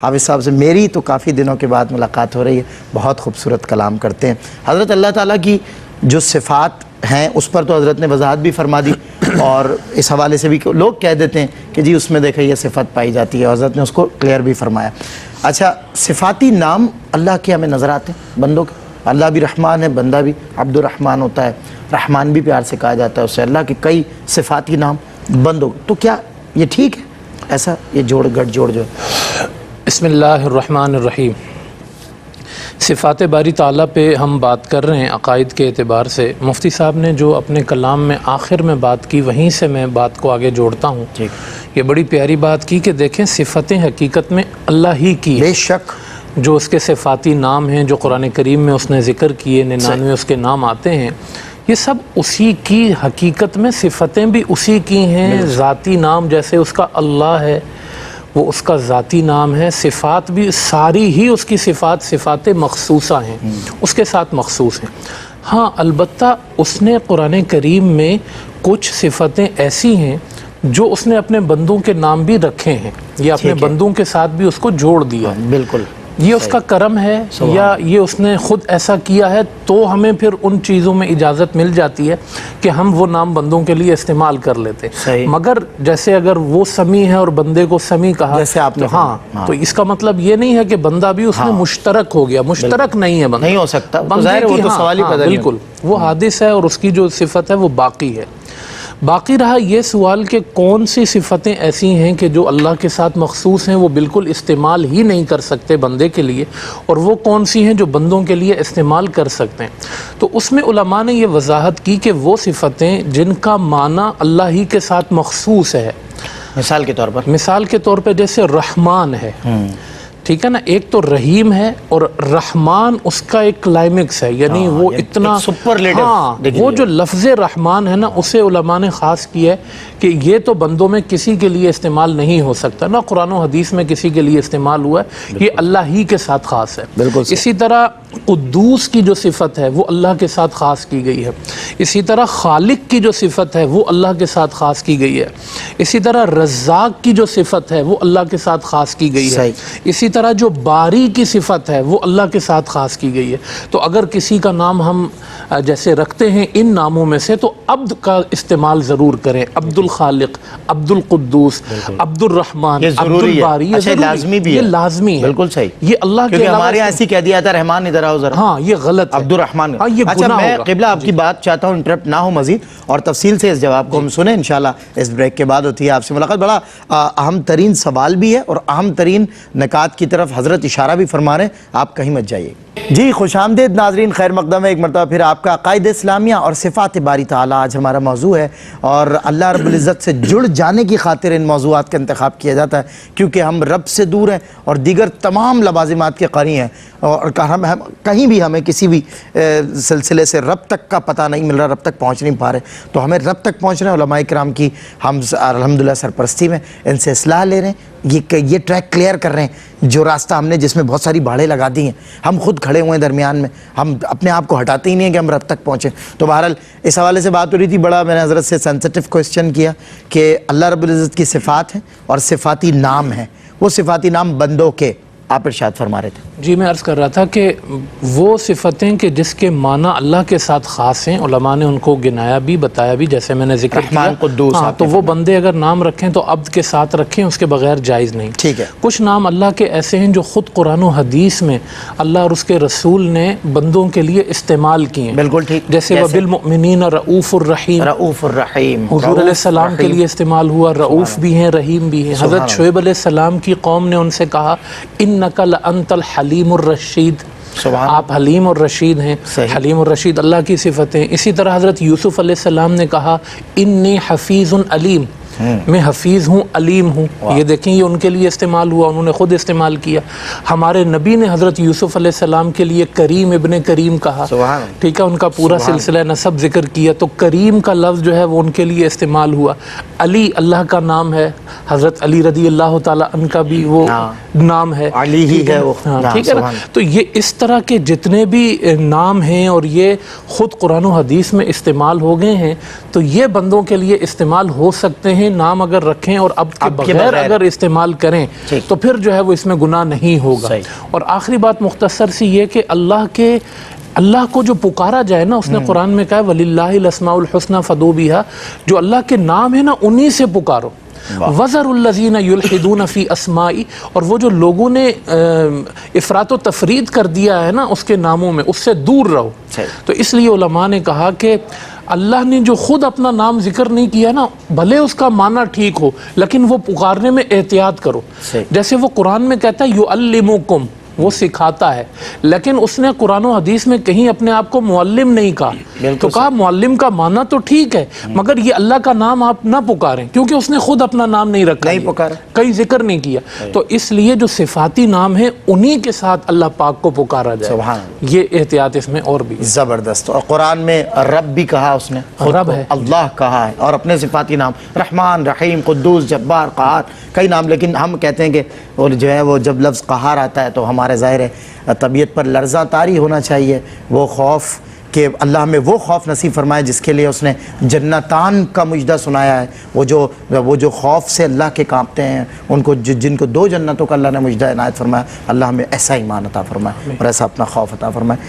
حافظ صاحب سے میری تو کافی دنوں کے بعد ملاقات ہو رہی ہے. بہت خوبصورت کلام کرتے ہیں حضرت. اللہ تعالیٰ کی جو صفات ہیں اس پر تو حضرت نے وضاحت بھی فرما دی اور اس حوالے سے بھی لوگ کہہ دیتے ہیں کہ جی اس میں دیکھیں یہ صفت پائی جاتی ہے. حضرت نے اس کو کلیئر بھی فرمایا. اچھا، صفاتی نام اللہ کے ہمیں نظر آتے ہیں بندوں کے. اللہ بھی رحمان ہے، بندہ بھی عبد الرحمن ہوتا ہے. رحمان بھی پیار سے کہا جاتا ہے اس سے. اللہ کے کئی صفاتی نام بندوں کے. تو کیا یہ ٹھیک ہے ایسا یہ جوڑ گھٹ جوڑ جو ہے؟ بسم اللہ الرحمن الرحیم. صفات باری تعالیٰ پہ ہم بات کر رہے ہیں عقائد کے اعتبار سے. مفتی صاحب نے جو اپنے کلام میں آخر میں بات کی وہیں سے میں بات کو آگے جوڑتا ہوں. یہ بڑی پیاری بات کی کہ دیکھیں صفتیں حقیقت میں اللہ ہی کی بے شک. جو اس کے صفاتی نام ہیں جو قرآن کریم میں اس نے ذکر کیے، 99 اس کے نام آتے ہیں، یہ سب اسی کی حقیقت میں صفتیں بھی اسی کی ہیں. ذاتی نام جیسے اس کا اللہ ہے وہ اس کا ذاتی نام ہے. صفات بھی ساری ہی اس کی صفات مخصوصہ ہیں، اس کے ساتھ مخصوص ہیں. ہاں البتہ اس نے قرآن کریم میں کچھ صفتیں ایسی ہیں جو اس نے اپنے بندوں کے نام بھی رکھے ہیں یا اپنے بندوں کے ساتھ بھی اس کو جوڑ دیا. بالکل یہ اس کا کرم ہے یا یہ اس نے خود ایسا کیا ہے، تو ہمیں پھر ان چیزوں میں اجازت مل جاتی ہے کہ ہم وہ نام بندوں کے لیے استعمال کر لیتے. مگر جیسے اگر وہ سمیع ہے اور بندے کو سمیع کہا جیسے آپ نے تو اس کا مطلب یہ نہیں ہے کہ بندہ بھی اس میں مشترک ہو گیا. مشترک نہیں ہے بندہ، نہیں ہو سکتا. بالکل وہ حادث ہے اور اس کی جو صفت ہے وہ باقی ہے. باقی رہا یہ سوال کہ کون سی صفتیں ایسی ہیں کہ جو اللہ کے ساتھ مخصوص ہیں، وہ بالکل استعمال ہی نہیں کر سکتے بندے کے لیے، اور وہ کون سی ہیں جو بندوں کے لیے استعمال کر سکتے ہیں. تو اس میں علماء نے یہ وضاحت کی کہ وہ صفتیں جن کا معنی اللہ ہی کے ساتھ مخصوص ہے. مثال کے طور پر جیسے رحمان ہے، ٹھیک ہے نا. ایک تو رحیم ہے اور رحمان اس کا ایک کلائمیکس ہے، یعنی وہ اتنا وہ جو لفظ رحمان ہے نا اسے علماء نے خاص کیا ہے کہ یہ تو بندوں میں کسی کے لیے استعمال نہیں ہو سکتا، نہ قرآن و حدیث میں کسی کے لیے استعمال ہوا ہے، یہ اللہ ہی کے ساتھ خاص ہے. اسی طرح قدوس کی جو صفت ہے وہ اللہ کے ساتھ خاص کی گئی ہے. اسی طرح خالق کی جو صفت ہے وہ اللہ کے ساتھ خاص کی گئی ہے. اسی طرح رزاق کی جو صفت ہے وہ اللہ کے ساتھ خاص کی گئی ہے. اسی طرح جو باری کی صفت ہے وہ اللہ کے ساتھ خاص کی گئی ہے. تو اگر کسی کا نام ہم جیسے رکھتے ہیں ان ناموں میں سے تو عبد کا استعمال ضرور کریں. عبد الخالق، عبد القدوس، عبد الرحمن، عبد الباری، یہ لازمی بھی ہے. یہ لازمی ہے، بالکل صحیح. یہ اللہ کے ہمارے یہاں ایسی کہہ دیا تھا رحمان ادھر آؤ ذرا. ہاں یہ غلط ہے، عبد الرحمن. اچھا میں قبلہ آپ کی بات چاہتا ہوں انٹرپٹ نہ ہو مزید، اور تفصیل سے اس جواب کو ہم سنیں انشاءاللہ. اس بریک کے بعد ہوتی ہے آپ سے ملاقات. بڑا اہم ترین سوال بھی ہے اور اہم ترین نکات کی طرف حضرت اشارہ بھی فرما رہے ہیں، آپ کہیں مت جائیے. جی خوش آمدید ناظرین، خیر مقدم ہے ایک مرتبہ پھر آپ کا. عقائد اسلامیہ اور صفات باری تعالیٰ آج ہمارا موضوع ہے، اور اللہ رب العزت سے جڑ جانے کی خاطر ان موضوعات کا انتخاب کیا جاتا ہے، کیونکہ ہم رب سے دور ہیں اور دیگر تمام لوازمات کے قری ہیں، اور کہیں بھی ہمیں کسی بھی سلسلے سے رب تک کا پتہ نہیں مل رہا، رب تک پہنچ نہیں پا رہے. تو ہمیں رب تک پہنچنا ہے. علماء کرام کی ہم الحمدللہ سرپرستی میں ان سے اصلاح لے رہے ہیں، یہ ٹریک کلیئر کر رہے ہیں. جو راستہ ہم نے جس میں بہت ساری باڑیں لگا دی ہیں، ہم خود کھڑے ہوئے ہیں درمیان میں، ہم اپنے آپ کو ہٹاتے ہی نہیں ہیں کہ ہم رب تک پہنچیں. تو بہرحال اس حوالے سے بات ہو رہی تھی. بڑا میں نے حضرت سے سینسٹیو کوسچن کیا کہ اللہ رب العزت کی صفات ہیں اور صفاتی نام ہیں، وہ صفاتی نام بندوں کے آپ ارشاد فرما رہے تھے. جی میں عرض کر رہا تھا کہ وہ صفتیں کہ جس کے معنی اللہ کے ساتھ خاص ہیں، علماء نے ان کو گنایا بھی، بتایا بھی، جیسے میں نے ذکر کیا. قدوس، تو وہ بندے اگر نام رکھیں تو عبد کے ساتھ رکھیں، اس کے بغیر جائز نہیں. ٹھیک ہے. کچھ نام اللہ کے ایسے ہیں جو خود قرآن و حدیث میں اللہ اور اس کے رسول نے بندوں کے لیے استعمال کیے ہیں. بالکل ٹھیک. جیسے وبالمؤمنین رؤوف الرحیم، رؤوف الرحیم حضور علیہ السلام کے لیے استعمال ہوا. رؤوف بھی ہیں، رحیم بھی ہیں. حضرت شعیب علیہ السلام کی قوم نے ان سے کہا انک لانت الحلیم الرشید، آپ حلیم اور رشید ہیں. حلیم اور رشید اللہ کی صفتیں. اسی طرح حضرت یوسف علیہ السلام نے کہا انی حفیظ علیم، میں حفیظ ہوں، علیم ہوں. یہ دیکھیں یہ ان کے لیے استعمال ہوا، انہوں نے خود استعمال کیا. ہمارے نبی نے حضرت یوسف علیہ السلام کے لیے کریم ابن کریم کہا، ٹھیک ہے، ان کا پورا سلسلہ نسب ذکر کیا. تو کریم کا لفظ جو ہے وہ ان کے لیے استعمال ہوا. علی اللہ کا نام ہے، حضرت علی رضی اللہ تعالیٰ عنہ کا بھی وہ نام ہے، علی ہی ہے وہ، ٹھیک ہے نا. تو یہ اس طرح کے جتنے بھی نام ہیں اور یہ خود قرآن و حدیث میں استعمال ہو گئے ہیں، تو یہ بندوں کے لیے استعمال ہو سکتے ہیں ہیں نام اگر رکھیں اور اب کے اب کے بغیر بغیر اگر استعمال کریں ٹھیک۔ تو پھر جو ہے وہ اس میں گناہ نہیں ہوگا۔ صحیح۔ اور آخری بات مختصر سی یہ کہ اللہ کو جو پکارا جائے نا، اس نے قرآن میں کہا ہے وَلِلَّهِ الْأَسْمَاءُ الْحُسْنَى فَادْعُوا بِهَا، جو اللہ کے نام ہے نا انہی سے پکارو۔ وَذَرُوا الَّذِينَ يُلْحِدُونَ فِي أَسْمَائِهِ، اور وہ جو لوگوں نے افراط و تفرید کر دیا ہے نا اس کے ناموں میں، اس سے دور رہو۔ تو اس لیے علماء نے کہا کہ اللہ نے جو خود اپنا نام ذکر نہیں کیا نا، بھلے اس کا معنی ٹھیک ہو لیکن وہ پکارنے میں احتیاط کرو۔ جیسے وہ قرآن میں کہتا ہے یعلمکم، وہ سکھاتا ہے، لیکن اس نے قرآن و حدیث میں کہیں اپنے آپ کو معلم نہیں کہا، تو کہا معلم کا معنی تو ٹھیک ہے مگر یہ اللہ کا نام آپ نہ پکاریں، کیونکہ اس نے خود اپنا نام نہیں رکھا، نہیں پکارا، کہیں ذکر نہیں کیا۔ تو اس لیے جو صفاتی نام ہے انہی کے ساتھ اللہ پاک کو پکارا جائے۔ سبحان اللہ، یہ احتیاط اس میں اور بھی زبردست۔ اور قرآن میں رب بھی کہا اس نے، رب ہے، اللہ کہا ہے، اور اپنے صفاتی نام رحمان، رحیم، قدوس، جبار، قہار، کئی نام۔ لیکن ہم کہتے ہیں کہ اور جو ہے وہ جب لفظ قہار آتا ہے تو ہمارے ظاہر ہے طبیعت پر لرزہ طاری ہونا چاہیے، وہ خوف کہ اللہ ہمیں وہ خوف نصیب فرمائے جس کے لیے اس نے جنتان کا مجدہ سنایا ہے۔ وہ جو خوف سے اللہ کے کانپتے ہیں، ان کو جن کو 2 جنتوں کا اللہ نے مجدہ عنایت فرمایا، اللہ ہمیں ایسا ایمان عطا فرمائے اور ایسا اپنا خوف عطا فرمائے۔